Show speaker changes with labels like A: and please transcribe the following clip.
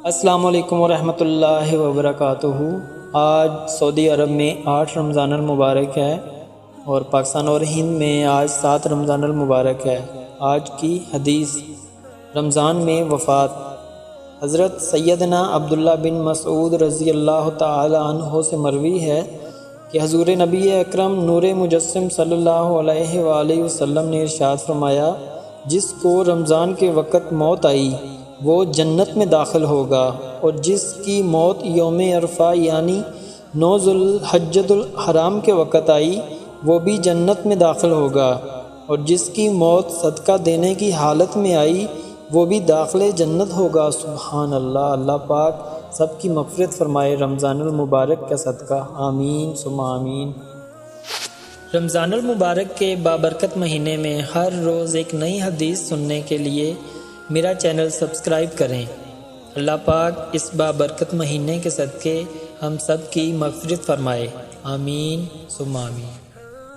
A: السلام علیکم ورحمۃ اللہ وبرکاتہ۔ آج سعودی عرب میں 8 رمضان المبارک ہے اور پاکستان اور ہند میں آج 7 رمضان المبارک ہے۔ آج کی حدیث، رمضان میں وفات۔ حضرت سیدنا عبداللہ بن مسعود رضی اللہ تعالی عنہ سے مروی ہے کہ حضور نبی اکرم نور مجسم صلی اللہ علیہ وآلہ وسلم نے ارشاد فرمایا، جس کو رمضان کے وقت موت آئی وہ جنت میں داخل ہوگا، اور جس کی موت یوم عرفہ یعنی 9 ذوالحجۃ الحرام کے وقت آئی وہ بھی جنت میں داخل ہوگا، اور جس کی موت صدقہ دینے کی حالت میں آئی وہ بھی داخل جنت ہوگا۔ سبحان اللہ۔ اللہ پاک سب کی مغفرت فرمائے رمضان المبارک کا صدقہ، آمین ثم آمین۔ رمضان المبارک کے بابرکت مہینے میں ہر روز ایک نئی حدیث سننے کے لیے میرا چینل سبسکرائب کریں۔ اللہ پاک اس بابرکت مہینے کے صدقے ہم سب کی مغفرت فرمائے، آمین ثم آمین۔